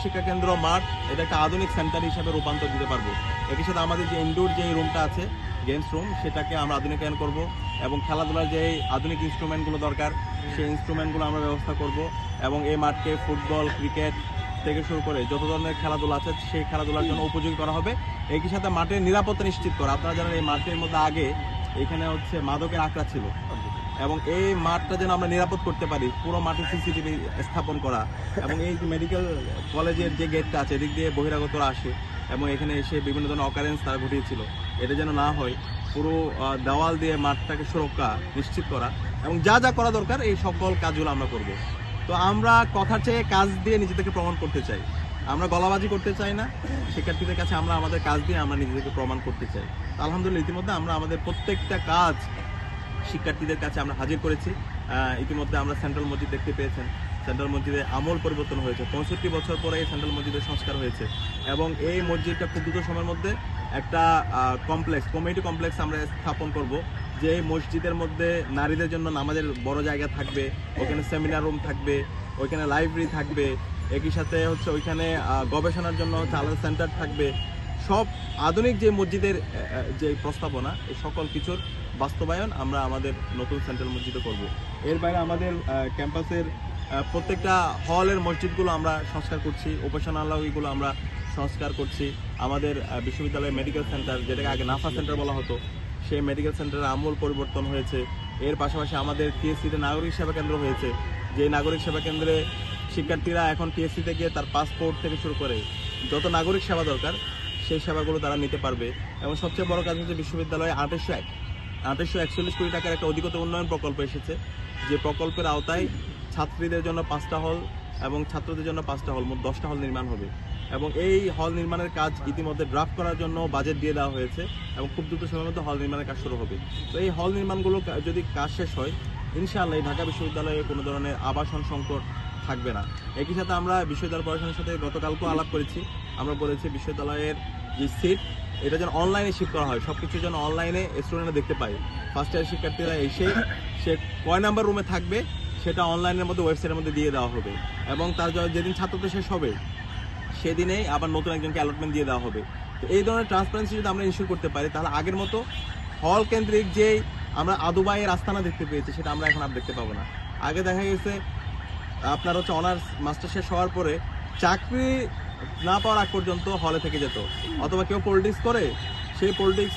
শিক্ষা কেন্দ্র মাঠ এটা একটা আধুনিক সেন্টার হিসেবে রূপান্তর দিতে পারবো। একই সাথে আমাদের যে ইনডোর যে রুমটা আছে গেমস রুম সেটাকে আমরা আধুনিকায়ন করব এবং খেলাধুলার যে আধুনিক ইনস্ট্রুমেন্টগুলো দরকার সেই ইনস্ট্রুমেন্টগুলো আমরা ব্যবস্থা করব এবং এই মাঠকে ফুটবল ক্রিকেট থেকে শুরু করে যত ধরনের খেলাধুলা আছে সেই খেলাধুলার জন্য উপযোগী করা হবে। একই সাথে মাঠের নিরাপত্তা নিশ্চিত করা। আপনারা জানেন এই মাঠের মধ্যে আগে এখানে হচ্ছে মাদকের আখড়া ছিল এবং এই মাঠটা যেন আমরা নিরাপদ করতে পারি পুরো মাঠে সিসিটিভি স্থাপন করা এবং এই মেডিকেল কলেজের যে গেটটা আছে এদিক দিয়ে বহিরাগতরা আসে এবং এখানে এসে বিভিন্ন ধরনের অকারেন্স তারা ঘটিয়েছিল, এটা যেন না হয় পুরো দেওয়াল দিয়ে মাঠটাকে সুরক্ষা নিশ্চিত করা এবং যা যা করা দরকার এই সকল কাজগুলো আমরা করব। তো আমরা কথার চেয়ে কাজ দিয়ে নিজেদেরকে প্রমাণ করতে চাই, আমরা গলাবাজি করতে চাই না। শিক্ষার্থীদের কাছে আমরা আমাদের কাজ দিয়ে আমরা নিজেদেরকে প্রমাণ করতে চাই। আলহামদুলিল্লাহ ইতিমধ্যে আমরা আমাদের প্রত্যেকটা কাজ শিক্ষার্থীদের কাছে আমরা হাজির করেছি। ইতিমধ্যে আমরা সেন্ট্রাল মসজিদ দেখতে পেয়েছেন, সেন্ট্রাল মসজিদে আমল পরিবর্তন হয়েছে, 65 বছর পরে এই সেন্ট্রাল মসজিদের সংস্কার হয়েছে এবং এই মসজিদটা খুব দ্রুত সময়ের মধ্যে একটা কমিউনিটি কমপ্লেক্স আমরা স্থাপন করব, যে মসজিদের মধ্যে নারীদের জন্য নামাজের বড় জায়গা থাকবে, ওখানে সেমিনার রুম থাকবে, ওইখানে লাইব্রেরি থাকবে, একই সাথে হচ্ছে ওইখানে গবেষণার জন্য হচ্ছে আলাদা সেন্টার থাকবে। সব আধুনিক যে মসজিদের যে প্রস্তাবনা এই সকল কিছুর বাস্তবায়ন আমরা আমাদের নতুন সেন্ট্রাল মসজিদে করব। এর বাইরে আমাদের ক্যাম্পাসের প্রত্যেকটা হলের মসজিদগুলো আমরা সংস্কার করছি, উপাসনালয়গুলো আমরা সংস্কার করছি। আমাদের বিশ্ববিদ্যালয়ের মেডিকেল সেন্টার, যেটাকে আগে নাফা সেন্টার বলা হতো, সেই মেডিকেল সেন্টারের আমূল পরিবর্তন হয়েছে। এর পাশাপাশি আমাদের টিএসসিতে নাগরিক সেবা কেন্দ্র হয়েছে, যে নাগরিক সেবা কেন্দ্রে শিক্ষার্থীরা এখন টিএসসিতে গিয়ে তার পাসপোর্ট থেকে শুরু করে যত নাগরিক সেবা দরকার সেই সেবাগুলো তারা নিতে পারবে। এবং সবচেয়ে বড় কাজ হচ্ছে বিশ্ববিদ্যালয়ে 2841 কোটি টাকার একটা অধিকতর উন্নয়ন প্রকল্প এসেছে, যে প্রকল্পের আওতায় ছাত্রীদের জন্য 5টা হল এবং ছাত্রদের জন্য 5টা হল, মোট 10টা হল নির্মাণ হবে এবং এই হল নির্মাণের কাজ ইতিমধ্যে ড্রাফট করার জন্য বাজেট দিয়ে দেওয়া হয়েছে এবং খুব দ্রুত সময়ের মধ্যে হল নির্মাণের কাজ শুরু হবে। তো এই হল নির্মাণগুলো যদি কাজ শেষ হয় ইনশাআল্লাহ এই ঢাকা বিশ্ববিদ্যালয়ে কোনো ধরনের আবাসন সংকট থাকবে না। একই সাথে আমরা বিশ্ববিদ্যালয় প্রশাসনের সাথে গতকালকেও আলাপ করেছি, আমরা বলেছি বিশ্ববিদ্যালয়ের যে সিট এটা যেন অনলাইনে শিফট করা হয়, সব কিছু যেন অনলাইনে স্টুডেন্টরা দেখতে পায়। ফার্স্ট ইয়ার শিক্ষার্থীরা এসে সে কয় নাম্বার রুমে থাকবে সেটা অনলাইনের মধ্যে ওয়েবসাইটের মধ্যে দিয়ে দেওয়া হবে এবং তার যেদিন ছাত্রদের শেষ হবে সেদিনেই আবার নতুন একজনকে অ্যালটমেন্ট দিয়ে দেওয়া হবে। তো এই ধরনের ট্রান্সপারেন্সি যদি আমরা ইনশিওর করতে পারি তাহলে আগের মতো হল কেন্দ্রিক যেই আমরা আদুবাইয়ের আস্তানা দেখতে পেয়েছি সেটা আমরা এখন আর দেখতে পাবো না। আগে দেখা গেছে আপনার হচ্ছে অনার্স মাস্টার শেষ হওয়ার পরে চাকরি না পাওয়ার আগ পর্যন্ত হলে থেকে যেত, অথবা কেউ পলিটিক্স করে সেই পলিটিক্স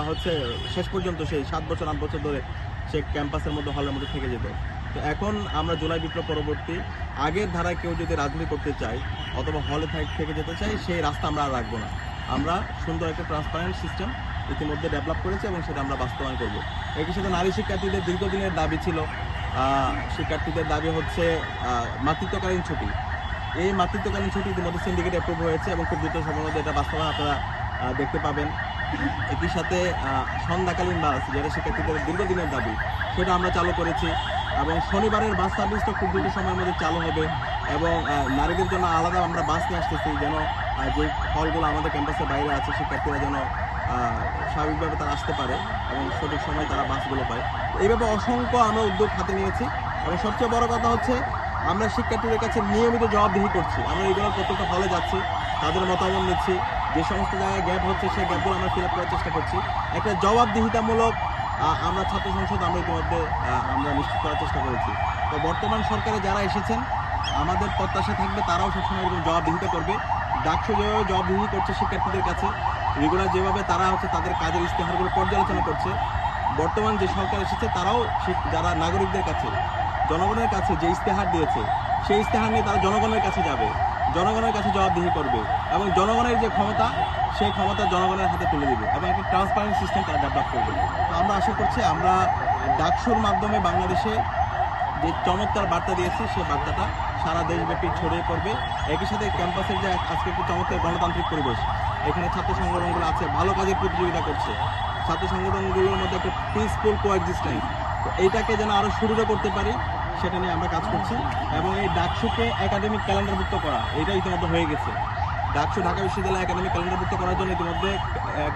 হচ্ছে শেষ পর্যন্ত সেই 7 বছর 8 বছর ধরে সে ক্যাম্পাসের মধ্যে হলের মধ্যে থেকে যেত। তো এখন আমরা জুলাই বিপ্লব পরবর্তী আগের ধারায় কেউ যদি রাজনীতি করতে চায় অথবা হলে থেকে যেতে চাই সেই রাস্তা আমরা আর রাখবো না। আমরা সুন্দর একটা ট্রান্সপারেন্ট সিস্টেম ইতিমধ্যে ডেভেলপ করেছি এবং সেটা আমরা বাস্তবায়ন করব। একই সাথে নারী শিক্ষার্থীদের দীর্ঘদিনের দাবি ছিল, শিক্ষার্থীদের দাবি হচ্ছে মাতৃত্বকালীন ছুটি। এই মাতৃত্বকালীন ছুটি ইতিমধ্যে সিন্ডিকেট অ্যাপ্রুভ হয়েছে এবং খুব দ্রুত সময়ের মধ্যে এটা বাস্তবায়ন আপনারা দেখতে পাবেন। একই সাথে সন্ধ্যাকালীন বাস, যেটা শিক্ষার্থীদের দীর্ঘদিনের দাবি, সেটা আমরা চালু করেছি এবং শনিবারের বাস সার্ভিসটা খুব দ্রুত সময়ের মধ্যে চালু হবে এবং নারীদের জন্য আলাদা আমরা বাস নিয়ে আসতেছি, যেন যে হলগুলো আমাদের ক্যাম্পাসের বাইরে আছে শিক্ষার্থীরা যেন স্বাভাবিকভাবে তারা আসতে পারে এবং সঠিক সময় তারা বাসগুলো পায়। এইভাবে অসংখ্য আমরা উদ্যোগ হাতে নিয়েছি এবং সবচেয়ে বড় কথা হচ্ছে আমরা শিক্ষার্থীদের কাছে নিয়মিত জবাবদিহি করছি। আমরা রেগুলার প্রত্যেকটা হলে যাচ্ছি, তাদের মতামত নিচ্ছি, যে সমস্ত জায়গায় গ্যাপ হচ্ছে সেই গ্যাপগুলো আমরা ফিল আপ করার চেষ্টা করছি। একটা জবাবদিহিতামূলক আমরা ছাত্র সংসদ আমরা ইতিমধ্যে আমরা নিশ্চিত করার চেষ্টা করেছি। তো বর্তমান সরকারে যারা এসেছেন আমাদের প্রত্যাশা থাকবে তারাও সবসময় এরকম জবাবদিহিতা করবে। ডাকসু যেভাবে জবাবদিহি করছে শিক্ষার্থীদের কাছে, রেগুলার যেভাবে তারা হচ্ছে তাদের কাজের ইশতেহারগুলো পর্যালোচনা করছে, বর্তমান যে সরকার এসেছে তারাও যারা নাগরিকদের কাছে জনগণের কাছে যে ইশতেহার দিয়েছে সেই ইশতেহার নিয়ে তারা জনগণের কাছে যাবে, জনগণের কাছে জবাবদিহি করবে এবং জনগণের যে ক্ষমতা সেই ক্ষমতা জনগণের হাতে তুলে দেবে এবং একটা ট্রান্সপারেন্ট সিস্টেম তারা ডেভেলপ করবে। তো আমরা আশা করছি আমরা ডাকসুর মাধ্যমে বাংলাদেশে যে চমৎকার বার্তা দিয়েছি সেই বার্তাটা সারা দেশব্যাপী ছড়িয়ে পড়বে। একই সাথে ক্যাম্পাসের যে আজকে একটি চমৎকার গণতান্ত্রিক পরিবেশ, এখানে ছাত্র সংগঠনগুলো আছে, ভালো কাজের প্রতিযোগিতা করছে, ছাত্র সংগঠনগুলোর মধ্যে একটা পিসফুল কোএক্সিস্টেন্স, তো এইটাকে যেন আরও সুদৃঢ় করতে পারি সেটা নিয়ে আমরা কাজ করছি এবং এই ডাকসুকে একাডেমিক ক্যালেন্ডারভুক্ত করা এটা ইতিমধ্যে হয়ে গেছে। ডাকসু ঢাকা বিশ্ববিদ্যালয় একাডেমিক ক্যালেন্ডারভুক্ত করার জন্য ইতিমধ্যে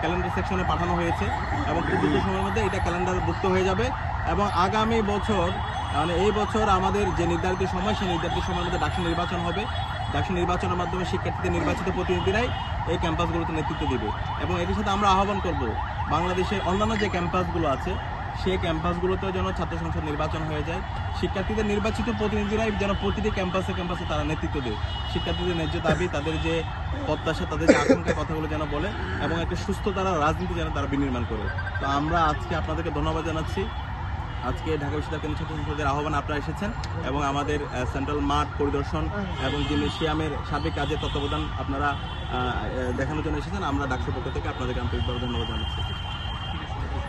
ক্যালেন্ডার সেকশনে পাঠানো হয়েছে এবং খুব দ্রুত সময়ের মধ্যে এটা ক্যালেন্ডারভুক্ত হয়ে যাবে এবং আগামী বছর মানে এই বছর আমাদের যে নির্ধারিত সময়, সেই নির্ধারিত সময়ের মধ্যে ডাকসু নির্বাচন হবে। ডাকসু নির্বাচনের মাধ্যমে শিক্ষার্থীদের নির্বাচিত প্রতিনিধিরাই এই ক্যাম্পাসগুলোতে নেতৃত্ব দিবে। এবং এটির সাথে আমরা আহ্বান করব বাংলাদেশের অন্যান্য যে ক্যাম্পাসগুলো আছে সেই ক্যাম্পাসগুলোতেও যেন ছাত্র সংসদ নির্বাচন হয়ে যায়। শিক্ষার্থীদের নির্বাচিত প্রতিনিধিরাই যেন প্রতিটি ক্যাম্পাসে তারা নেতৃত্ব দেয়। শিক্ষার্থীদের ন্যায্য দাবি, তাদের যে প্রত্যাশা, তাদের যে আকাঙ্ক্ষার কথাগুলো যেন বলে এবং একটা সুস্থ তারা রাজনীতি যেন তারা বিনির্মাণ করে। তো আমরা আজকে আপনাদেরকে ধন্যবাদ জানাচ্ছি। আজকে ঢাকা বিশ্ববিদ্যালয় কেন্দ্রীয় ছাত্র সংসদের আহ্বান আপনারা এসেছেন এবং আমাদের সেন্ট্রাল মাঠ পরিদর্শন এবং যিনি সিয়ামের সার্বিক কাজের তত্ত্বাবধান আপনারা দেখানোর জন্য এসেছেন। আমরা ডাকসুর পক্ষ থেকে আপনাদেরকে আন্তরিকভাবে ধন্যবাদ জানাচ্ছি।